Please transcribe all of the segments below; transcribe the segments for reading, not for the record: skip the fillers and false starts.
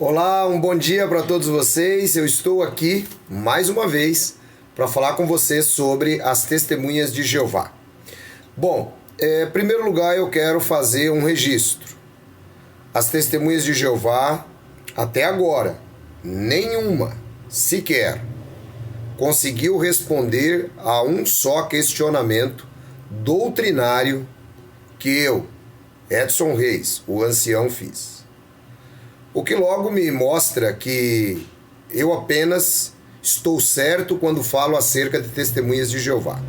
Olá, um bom dia para todos vocês. Eu estou aqui mais uma vez para falar com vocês sobre as testemunhas de Jeová. Bom, em primeiro lugar eu quero fazer um registro. As testemunhas de Jeová, até agora, nenhuma sequer conseguiu responder a um só questionamento doutrinário que eu, Edson Reis, o ancião, fiz. O que logo me mostra que eu apenas estou certo quando falo acerca de testemunhas de Jeová.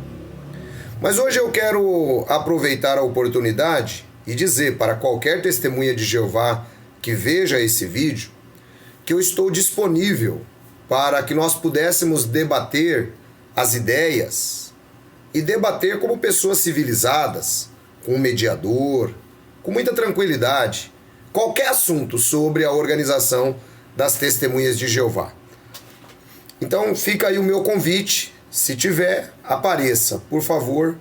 Mas hoje eu quero aproveitar a oportunidade e dizer para qualquer testemunha de Jeová que veja esse vídeo que eu estou disponível para que nós pudéssemos debater as ideias e debater como pessoas civilizadas, com um mediador, com muita tranquilidade, qualquer assunto sobre a organização das testemunhas de Jeová. Então fica aí o meu convite, se tiver, apareça, por favor,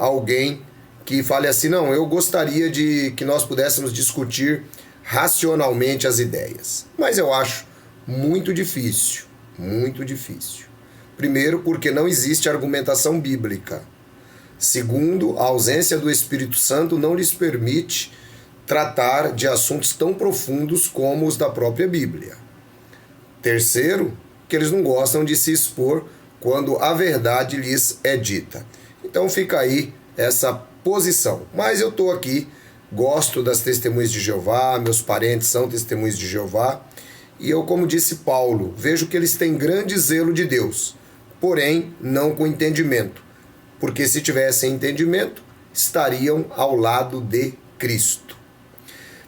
alguém que fale assim, não, eu gostaria de que nós pudéssemos discutir racionalmente as ideias. Mas eu acho muito difícil, muito difícil. Primeiro, porque não existe argumentação bíblica. Segundo, a ausência do Espírito Santo não lhes permite tratar de assuntos tão profundos como os da própria Bíblia. Terceiro, que eles não gostam de se expor quando a verdade lhes é dita. Então fica aí essa posição. Mas eu estou aqui, gosto das testemunhas de Jeová, meus parentes são testemunhas de Jeová, e eu, como disse Paulo, vejo que eles têm grande zelo de Deus, porém não com entendimento, porque se tivessem entendimento, estariam ao lado de Cristo.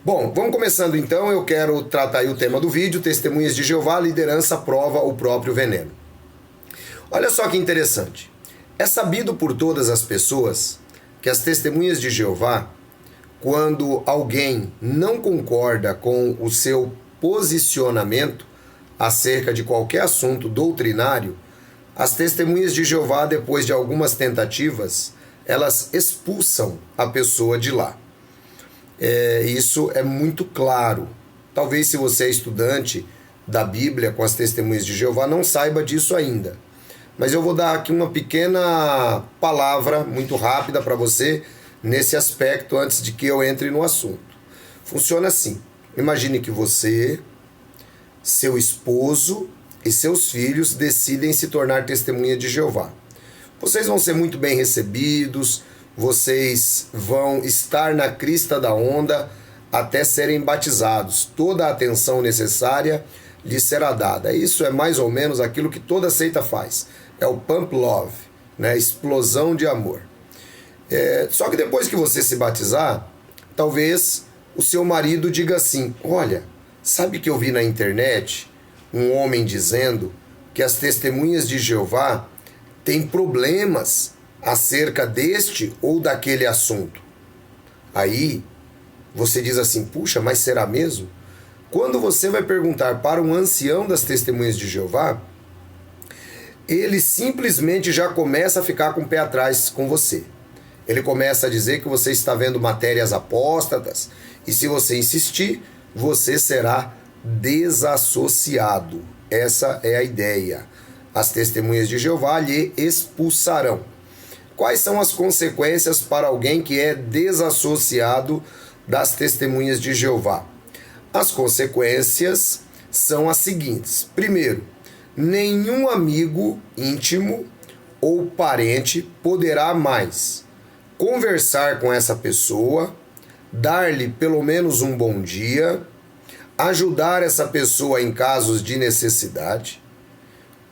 Bom, vamos começando então, eu quero tratar aí o tema do vídeo, Testemunhas de Jeová, liderança prova o próprio veneno. Olha só que interessante, é sabido por todas as pessoas que as testemunhas de Jeová, quando alguém não concorda com o seu posicionamento acerca de qualquer assunto doutrinário, as testemunhas de Jeová, depois de algumas tentativas, elas expulsam a pessoa de lá. Isso é muito claro. Talvez se você é estudante da Bíblia com as testemunhas de Jeová não saiba disso ainda. Mas eu vou dar aqui uma pequena palavra muito rápida para você nesse aspecto antes de que eu entre no assunto. Funciona assim. Imagine que você, seu esposo e seus filhos decidem se tornar testemunha de Jeová. Vocês vão ser muito bem recebidos, vocês vão estar na crista da onda até serem batizados. Toda a atenção necessária lhes será dada. Isso é mais ou menos aquilo que toda seita faz. É o pump love, explosão de amor. Só que depois que você se batizar, talvez o seu marido diga assim, olha, sabe que eu vi na internet um homem dizendo que as testemunhas de Jeová têm problemas acerca deste ou daquele assunto. Aí você diz assim, puxa, mas será mesmo? Quando você vai perguntar para um ancião das testemunhas de Jeová, ele simplesmente já começa a ficar com o pé atrás com você. Ele começa a dizer que você está vendo matérias apóstatas e se você insistir, você será desassociado. Essa é a ideia. As testemunhas de Jeová lhe expulsarão. Quais são as consequências para alguém que é desassociado das testemunhas de Jeová? As consequências são as seguintes. Primeiro, nenhum amigo íntimo ou parente poderá mais conversar com essa pessoa, dar-lhe pelo menos um bom dia, ajudar essa pessoa em casos de necessidade,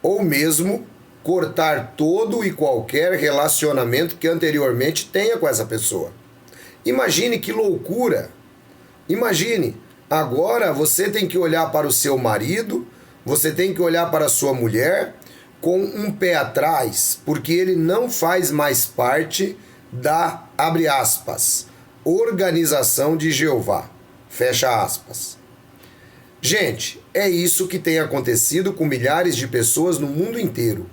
ou mesmo cortar todo e qualquer relacionamento que anteriormente tenha com essa pessoa. Imagine que loucura! Imagine, agora você tem que olhar para o seu marido, você tem que olhar para a sua mulher com um pé atrás, porque ele não faz mais parte da, abre aspas, organização de Jeová, fecha aspas. Gente, é isso que tem acontecido com milhares de pessoas no mundo inteiro.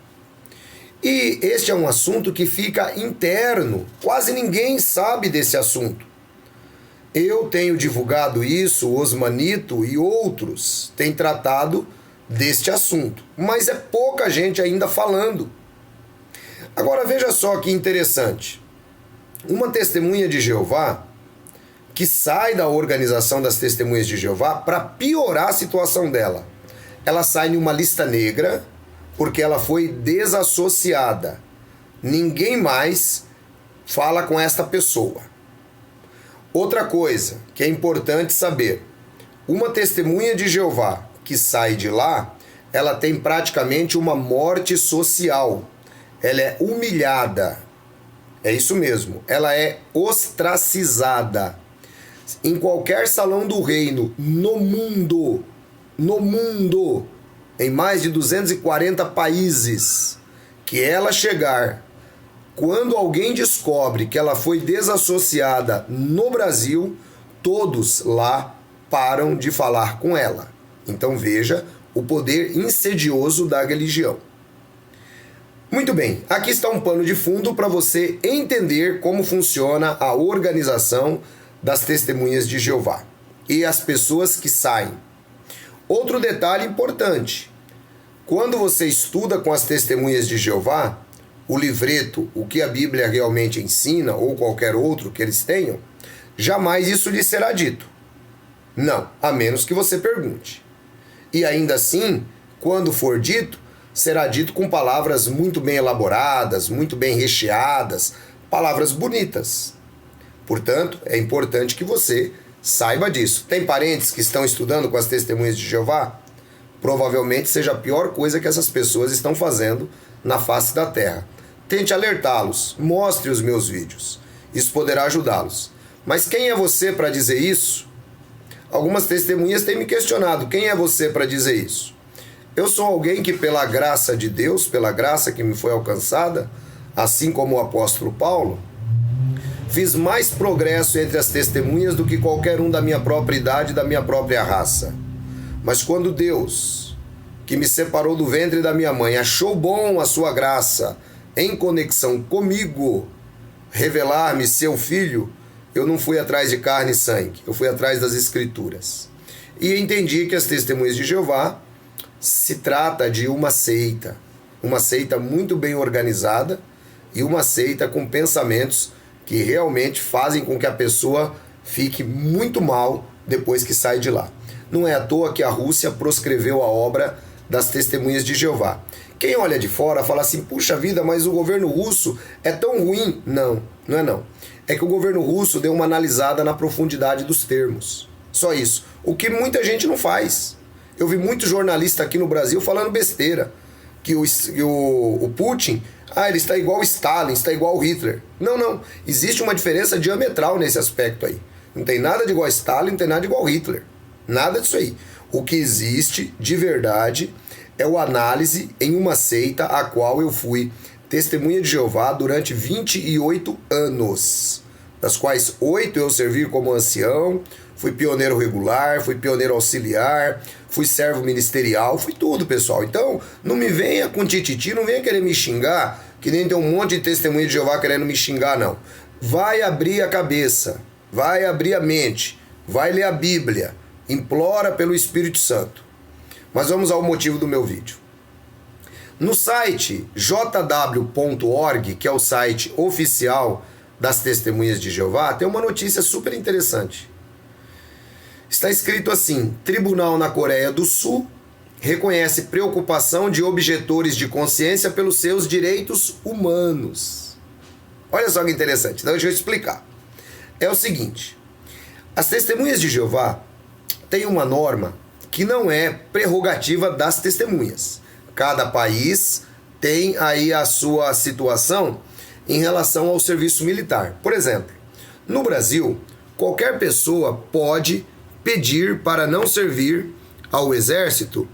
E este é um assunto que fica interno, quase ninguém sabe desse assunto. Eu tenho divulgado isso, o Osmanito e outros têm tratado deste assunto, mas é pouca gente ainda falando. Agora veja só que interessante. Uma testemunha de Jeová que sai da organização das testemunhas de Jeová, para piorar a situação dela, ela sai em uma lista negra porque ela foi desassociada. Ninguém mais fala com esta pessoa. Outra coisa que é importante saber, uma testemunha de Jeová que sai de lá, ela tem praticamente uma morte social. Ela é humilhada. É isso mesmo. Ela é ostracizada. Em qualquer salão do reino, no mundo, em mais de 240 países, que ela chegar, quando alguém descobre que ela foi desassociada no Brasil, todos lá param de falar com ela. Então veja o poder insidioso da religião. Muito bem, aqui está um pano de fundo para você entender como funciona a organização das testemunhas de Jeová e as pessoas que saem. Outro detalhe importante, quando você estuda com as testemunhas de Jeová, o livreto, o que a Bíblia realmente ensina, ou qualquer outro que eles tenham, jamais isso lhe será dito. Não, a menos que você pergunte. E ainda assim, quando for dito, será dito com palavras muito bem elaboradas, muito bem recheadas, palavras bonitas. Portanto, é importante que você saiba disso. Tem parentes que estão estudando com as testemunhas de Jeová? Provavelmente seja a pior coisa que essas pessoas estão fazendo na face da terra. Tente alertá-los, mostre os meus vídeos. Isso poderá ajudá-los. Mas quem é você para dizer isso? Algumas testemunhas têm me questionado, quem é você para dizer isso? Eu sou alguém que, pela graça de Deus, pela graça que me foi alcançada, assim como o apóstolo Paulo, fiz mais progresso entre as testemunhas do que qualquer um da minha própria idade e da minha própria raça. Mas quando Deus, que me separou do ventre da minha mãe, achou bom a sua graça, em conexão comigo, revelar-me seu filho, eu não fui atrás de carne e sangue, eu fui atrás das Escrituras. E entendi que as testemunhas de Jeová se trata de uma seita muito bem organizada e uma seita com pensamentos que realmente fazem com que a pessoa fique muito mal depois que sai de lá. Não é à toa que a Rússia proscreveu a obra das testemunhas de Jeová. Quem olha de fora fala assim, puxa vida, mas o governo russo é tão ruim. Não, não é não. É que o governo russo deu uma analisada na profundidade dos termos. Só isso. O que muita gente não faz. Eu vi muito jornalista aqui no Brasil falando besteira. Que o Putin, ele está igual Stalin, está igual Hitler. Não, não. Existe uma diferença diametral nesse aspecto aí. Não tem nada de igual Stalin, não tem nada de igual Hitler. Nada disso aí. O que existe de verdade é o análise em uma seita a qual eu fui testemunha de Jeová durante 28 anos, das quais 8 eu servi como ancião, fui pioneiro regular, fui pioneiro auxiliar, fui servo ministerial, fui tudo, pessoal. Então, não me venha com tititi, não venha querer me xingar, que nem tem um monte de testemunha de Jeová querendo me xingar, não. Vai abrir a cabeça, vai abrir a mente, vai ler a Bíblia, implora pelo Espírito Santo. Mas vamos ao motivo do meu vídeo. No site jw.org, que é o site oficial das Testemunhas de Jeová, tem uma notícia super interessante. Está escrito assim: Tribunal na Coreia do Sul reconhece preocupação de objetores de consciência pelos seus direitos humanos. Olha só que interessante, então deixa eu explicar. É o seguinte, as Testemunhas de Jeová têm uma norma que não é prerrogativa das testemunhas. Cada país tem aí a sua situação em relação ao serviço militar. Por exemplo, no Brasil, qualquer pessoa pode pedir para não servir ao exército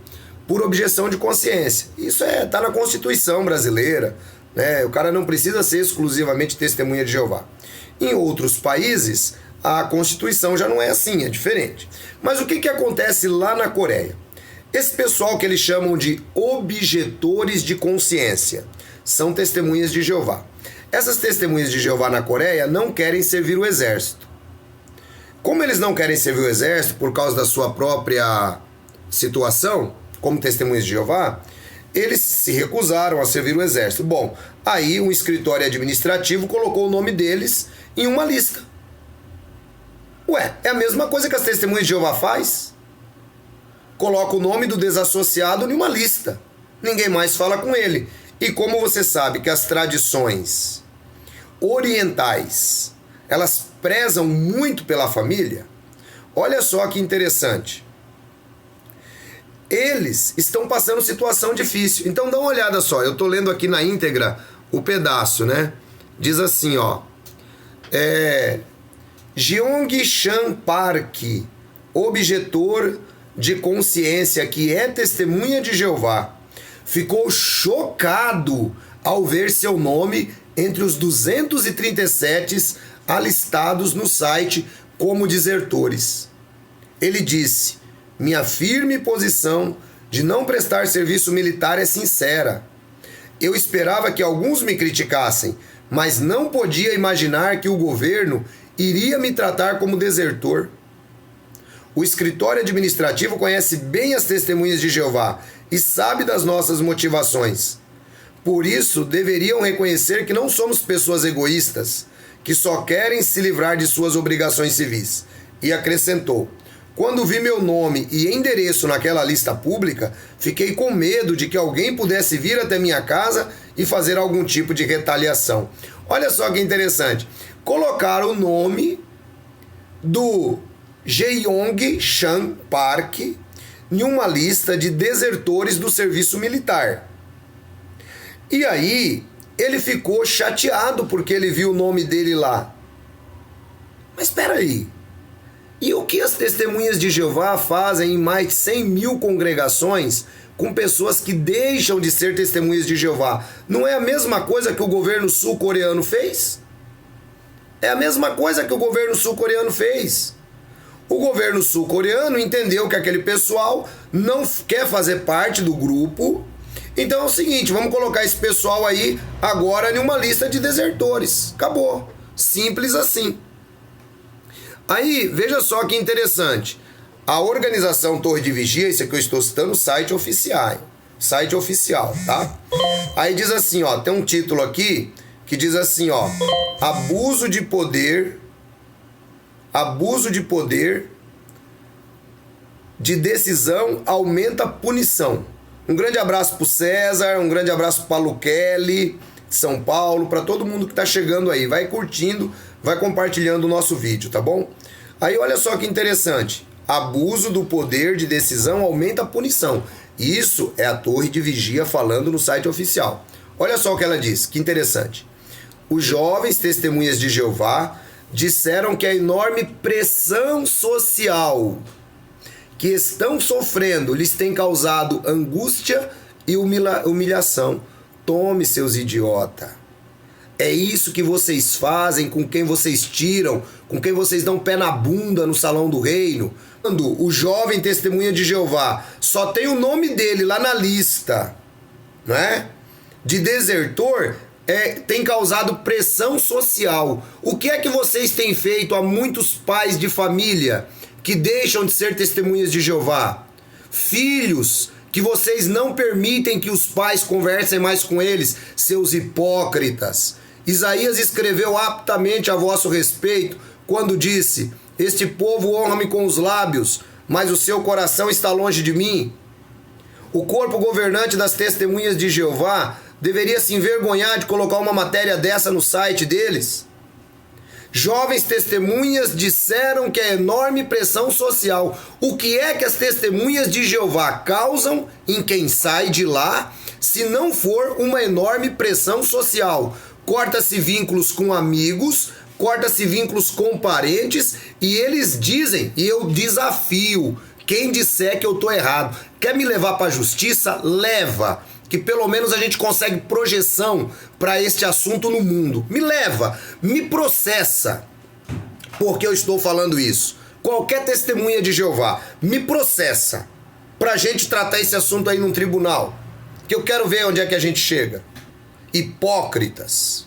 por objeção de consciência. Isso está na Constituição brasileira, né? O cara não precisa ser exclusivamente testemunha de Jeová. Em outros países, a Constituição já não é assim, é diferente. Mas o que acontece lá na Coreia? Esse pessoal que eles chamam de objetores de consciência são testemunhas de Jeová. Essas testemunhas de Jeová na Coreia não querem servir o exército. Como eles não querem servir o exército por causa da sua própria situação, como testemunhas de Jeová, eles se recusaram a servir o exército. Bom, aí um escritório administrativo colocou o nome deles em uma lista. Ué, é a mesma coisa que as testemunhas de Jeová faz. Coloca o nome do desassociado em uma lista. Ninguém mais fala com ele. E como você sabe que as tradições orientais, elas prezam muito pela família, olha só que interessante. Eles estão passando situação difícil. Então dá uma olhada só, eu estou lendo aqui na íntegra o pedaço, né? Diz assim, ó. Jeong Chan Park, objetor de consciência que é testemunha de Jeová, ficou chocado ao ver seu nome entre os 237 alistados no site como desertores. Ele disse: minha firme posição de não prestar serviço militar é sincera. Eu esperava que alguns me criticassem, mas não podia imaginar que o governo iria me tratar como desertor. O escritório administrativo conhece bem as testemunhas de Jeová e sabe das nossas motivações. Por isso, deveriam reconhecer que não somos pessoas egoístas, que só querem se livrar de suas obrigações civis. E acrescentou: quando vi meu nome e endereço naquela lista pública, fiquei com medo de que alguém pudesse vir até minha casa e fazer algum tipo de retaliação. Olha só que interessante. Colocaram o nome do Jeong Chan Park em uma lista de desertores do serviço militar. E aí, ele ficou chateado porque ele viu o nome dele lá. Mas espera aí. E o que as testemunhas de Jeová fazem em mais de 100 mil congregações com pessoas que deixam de ser testemunhas de Jeová? Não é a mesma coisa que o governo sul-coreano fez? É a mesma coisa que o governo sul-coreano fez. O governo sul-coreano entendeu que aquele pessoal não quer fazer parte do grupo. Então é o seguinte, vamos colocar esse pessoal aí agora em uma lista de desertores. Acabou. Simples assim. Aí, veja só que interessante. A organização Torre de Vigia, isso aqui eu estou citando, site oficial, tá? Aí diz assim, ó, tem um título aqui que diz assim, ó, abuso de poder de decisão aumenta a punição. Um grande abraço pro César, um grande abraço pro Paulo Kelly, de São Paulo, para todo mundo que tá chegando aí. Vai curtindo, vai compartilhando o nosso vídeo, tá bom? Aí olha só que interessante. Abuso do poder de decisão aumenta a punição. Isso é a Torre de Vigia falando no site oficial. Olha só o que ela diz, que interessante. Os jovens testemunhas de Jeová disseram que a enorme pressão social que estão sofrendo lhes tem causado angústia e humilhação. Tome, seus idiotas. É isso que vocês fazem com quem vocês tiram, com quem vocês dão pé na bunda no salão do reino. Quando o jovem testemunha de Jeová só tem o nome dele lá na lista, né, de desertor, tem causado pressão social. O que é que vocês têm feito a muitos pais de família que deixam de ser testemunhas de Jeová? Filhos que vocês não permitem que os pais conversem mais com eles, seus hipócritas. Isaías escreveu aptamente a vosso respeito quando disse: este povo honra-me com os lábios, mas o seu coração está longe de mim. O corpo governante das testemunhas de Jeová deveria se envergonhar de colocar uma matéria dessa no site deles. Jovens testemunhas disseram que é enorme pressão social. O que é que as testemunhas de Jeová causam em quem sai de lá, se não for uma enorme pressão social? Corta-se vínculos com amigos, corta-se vínculos com parentes, e eles dizem, e eu desafio quem disser que eu tô errado. Quer me levar para a justiça? Leva, que pelo menos a gente consegue projeção para este assunto no mundo. Me leva, me processa, porque eu estou falando isso. Qualquer testemunha de Jeová, me processa, pra gente tratar esse assunto aí num tribunal, que eu quero ver onde é que a gente chega. Hipócritas.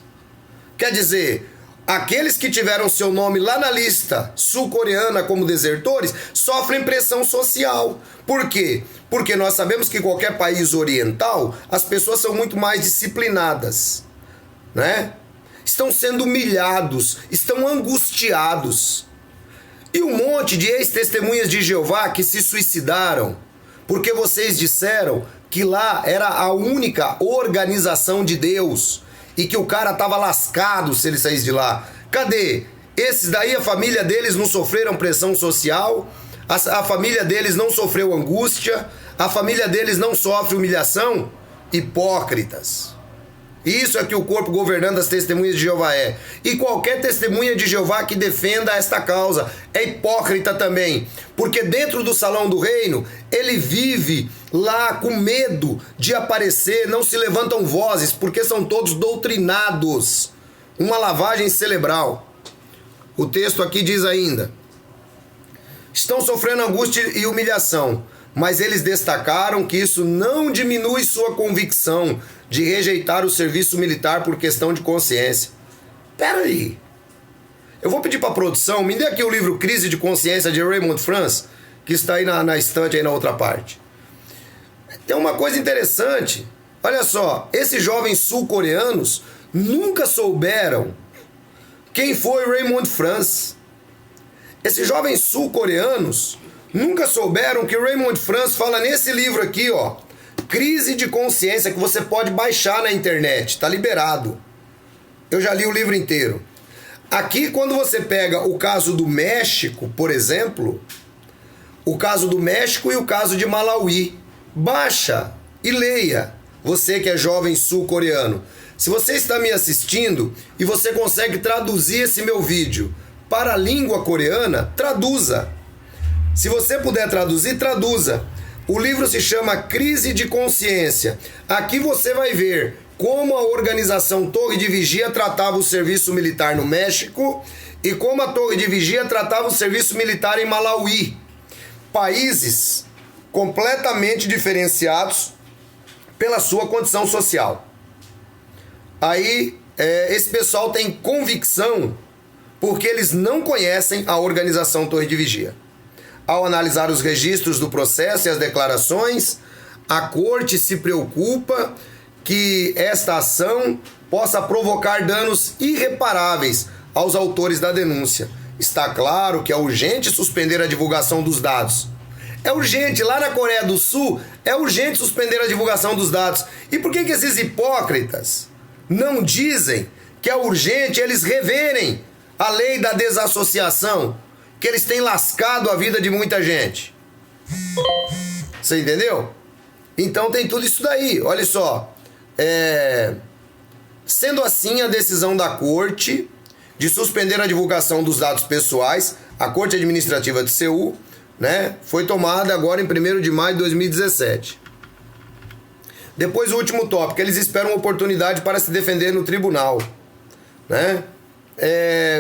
Quer dizer, Aqueles que tiveram seu nome lá na lista sul-coreana como desertores sofrem pressão social. Por quê? Porque nós sabemos que em qualquer país oriental as pessoas são muito mais disciplinadas, né? Estão sendo humilhados, estão angustiados. E um monte de ex-testemunhas de Jeová que se suicidaram porque vocês disseram que lá era a única organização de Deus e que o cara tava lascado se ele saísse de lá. Cadê? Esses daí, a família deles não sofreram pressão social, a família deles não sofreu angústia, a família deles não sofre humilhação? Hipócritas. Isso é que o corpo governando as testemunhas de Jeová é. E qualquer testemunha de Jeová que defenda esta causa é hipócrita também. Porque dentro do salão do reino, ele vive lá com medo de aparecer, não se levantam vozes, porque são todos doutrinados. Uma lavagem cerebral. O texto aqui diz ainda: estão sofrendo angústia e humilhação, mas eles destacaram que isso não diminui sua convicção de rejeitar o serviço militar por questão de consciência. Pera aí. Eu vou pedir para a produção, me dê aqui o livro Crise de Consciência de Raymond France, que está aí na estante aí na outra parte. Tem uma coisa interessante. Olha só, esses jovens sul-coreanos nunca souberam quem foi Raymond France. Esses jovens sul-coreanos nunca souberam que Raymond France fala nesse livro aqui, ó, Crise de Consciência, que você pode baixar na internet, tá liberado. Eu já li o livro inteiro. Aqui, quando você pega o caso do México, por exemplo, o caso do México e o caso de Malawi, baixa e leia, você que é jovem sul-coreano. Se você está me assistindo e você consegue traduzir esse meu vídeo para a língua coreana, traduza. Se você puder traduzir, traduza. O livro se chama Crise de Consciência. Aqui você vai ver como a organização Torre de Vigia tratava o serviço militar no México e como a Torre de Vigia tratava o serviço militar em Malawi. Países completamente diferenciados pela sua condição social. Aí, esse pessoal tem convicção porque eles não conhecem a organização Torre de Vigia. Ao analisar os registros do processo e as declarações, a corte se preocupa que esta ação possa provocar danos irreparáveis aos autores da denúncia. Está claro que é urgente suspender a divulgação dos dados. É urgente, lá na Coreia do Sul, é urgente suspender a divulgação dos dados. E por que esses hipócritas não dizem que é urgente eles reverem a lei da desassociação, que eles têm lascado a vida de muita gente? Você entendeu? Então tem tudo isso daí. Olha só. Sendo assim, a decisão da corte de suspender a divulgação dos dados pessoais, a Corte Administrativa de Seul, né, foi tomada agora em 1º de maio de 2017. Depois o último tópico, eles esperam oportunidade para se defender no tribunal, né?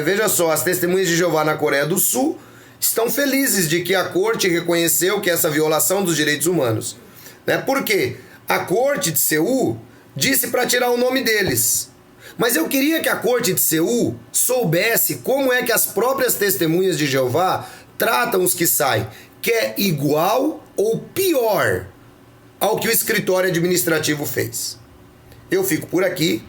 Veja só, as testemunhas de Jeová na Coreia do Sul estão felizes de que a corte reconheceu que essa violação dos direitos humanos, né? Por quê? A corte de Seul disse para tirar o nome deles. Mas eu queria que a corte de Seul soubesse como é que as próprias testemunhas de Jeová tratam os que saem, que é igual ou pior ao que o escritório administrativo fez. Eu fico por aqui,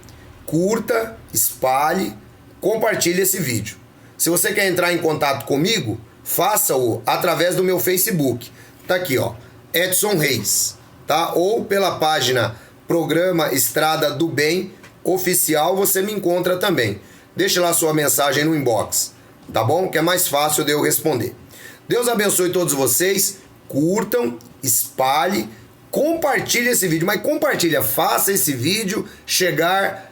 curta, espalhe, compartilhe esse vídeo. Se você quer entrar em contato comigo, faça-o através do meu Facebook. Tá aqui, ó, Edson Reis, tá? Ou pela página Programa Estrada do Bem Oficial, você me encontra também. Deixe lá sua mensagem no inbox, tá bom? Que é mais fácil de eu responder. Deus abençoe todos vocês. Curtam, espalhe, compartilhe esse vídeo. Mas compartilha, faça esse vídeo chegar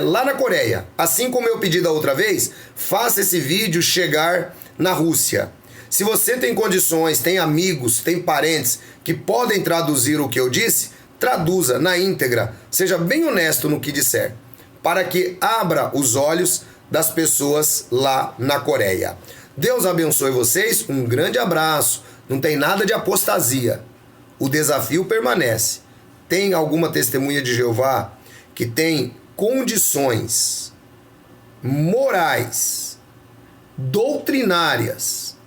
lá na Coreia. Assim como eu pedi da outra vez, faça esse vídeo chegar na Rússia. Se você tem condições, tem amigos, tem parentes que podem traduzir o que eu disse, traduza na íntegra. Seja bem honesto no que disser, para que abra os olhos das pessoas lá na Coreia. Deus abençoe vocês, um grande abraço. Não tem nada de apostasia. O desafio permanece. Tem alguma testemunha de Jeová que tem condições morais, doutrinárias,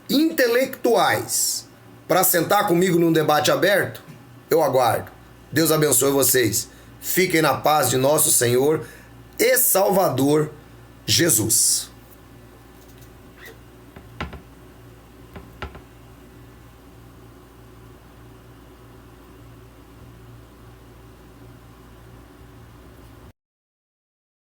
intelectuais, para sentar comigo num debate aberto, eu aguardo. Deus abençoe vocês. Fiquem na paz de nosso Senhor e Salvador Jesus.